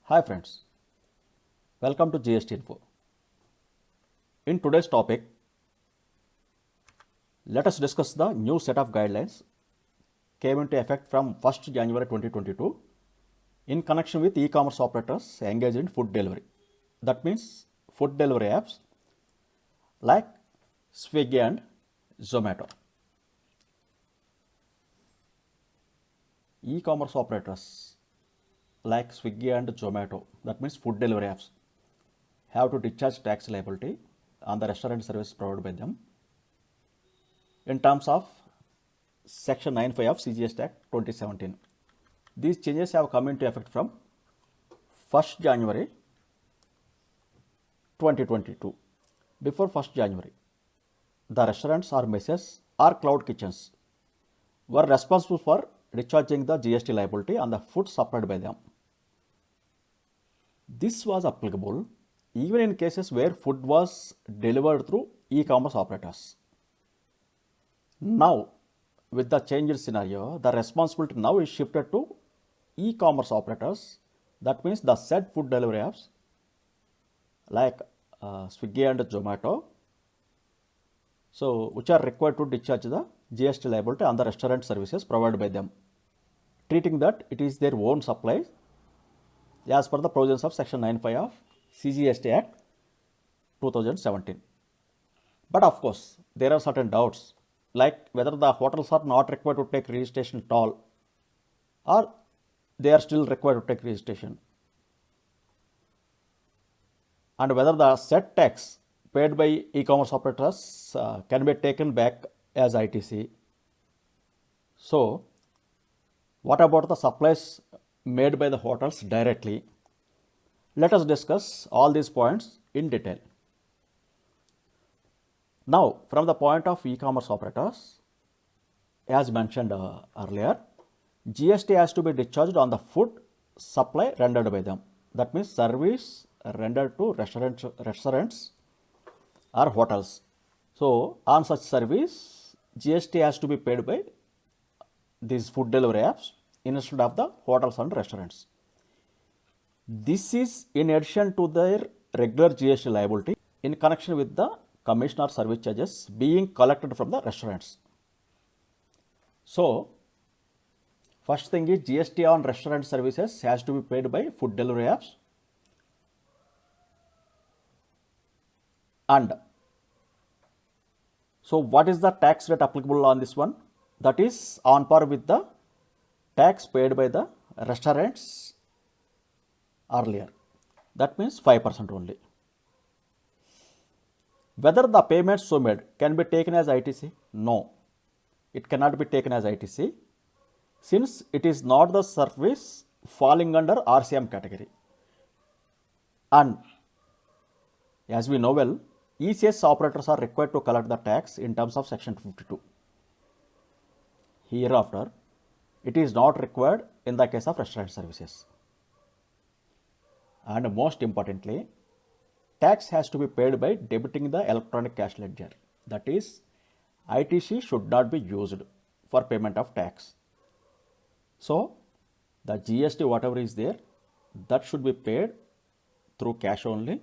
Hi friends, welcome to GST Info. In today's topic, let us discuss the new set of guidelines came into effect from 1st January 2022 in connection with e-commerce operators engaged in food delivery. That means food delivery apps like Swiggy and Zomato. E-commerce operators like Swiggy and Zomato, that means food delivery apps, have to discharge tax liability on the restaurant service provided by them in terms of Section 95 of CGST Act 2017. These changes have come into effect from 1st January 2022. Before 1st January, the restaurants or messes or cloud kitchens were responsible for discharging the GST liability on the food supplied by them. This was applicable even in cases where food was delivered through e-commerce operators. Now, with the changed scenario, the responsibility now is shifted to e-commerce operators. That means the said food delivery apps like Swiggy and Zomato, so which are required to discharge the GST liability on the restaurant services provided by them, treating that it is their own supply as per the provisions of Section 95 of CGST Act 2017. But of course, there are certain doubts like whether the hotels are not required to take registration at all or they are still required to take registration, and whether the set tax paid by e-commerce operators can be taken back as ITC. So, what about the supplies made by the hotels directly? Let us discuss all these points in detail. Now, from the point of e-commerce operators, as mentioned earlier, GST has to be discharged on the food supply rendered by them. That means service rendered to restaurants or hotels. So, on such service, GST has to be paid by these food delivery apps instead of the hotels and restaurants. This is in addition to their regular GST liability in connection with the commission or service charges being collected from the restaurants. So, first thing is GST on restaurant services has to be paid by food delivery apps, and so what is the tax rate applicable on this one? That is on par with the tax paid by the restaurants earlier. That means 5% only. Whether the payments so made can be taken as ITC? No, it cannot be taken as ITC since it is not the service falling under RCM category. And as we know well, ECS operators are required to collect the tax in terms of Section 52. Hereafter, it is not required in the case of restaurant services. And most importantly, tax has to be paid by debiting the electronic cash ledger. That is, ITC should not be used for payment of tax. So, the GST whatever is there, that should be paid through cash only,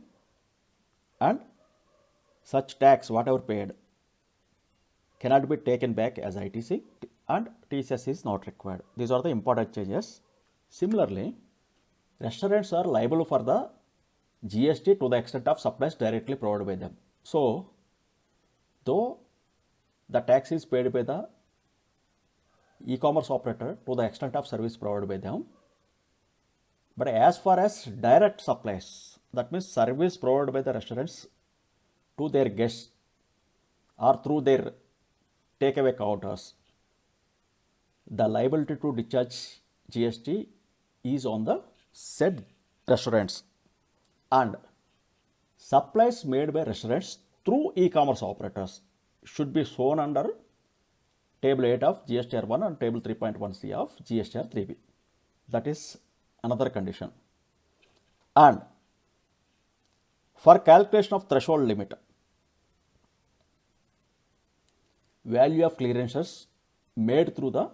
and such tax whatever paid cannot be taken back as ITC, and TCS is not required. These are the important changes. Similarly, restaurants are liable for the GST to the extent of supplies directly provided by them. So, though the tax is paid by the e-commerce operator to the extent of service provided by them, but as far as direct supplies, that means service provided by the restaurants to their guests or through their takeaway counters, the liability to discharge GST is on the said restaurants, and supplies made by restaurants through e-commerce operators should be shown under Table 8 of GSTR 1 and Table 3.1c of GSTR 3b. That is another condition. And for calculation of threshold limit, value of clearances made through the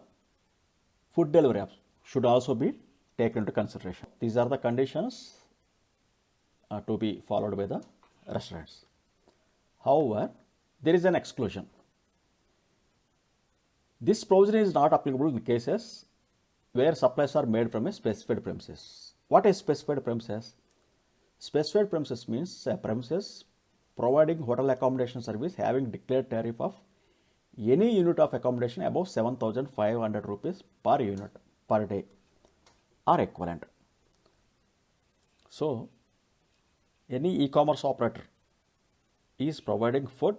food delivery apps should also be taken into consideration. These are the conditions to be followed by the restaurants. However, there is an exclusion. This provision is not applicable in cases where supplies are made from a specified premises. What is specified premises? Specified premises means a premises providing hotel accommodation service having declared tariff of any unit of accommodation above 7,500 rupees per unit per day or equivalent. So, any e-commerce operator is providing food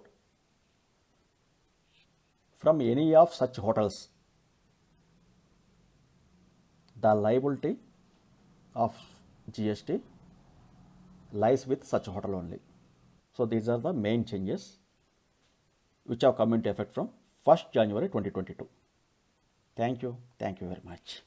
from any of such hotels. The liability of GST lies with such hotel only. So these are the main changes which have come into effect from 1st January 2022. Thank you very much.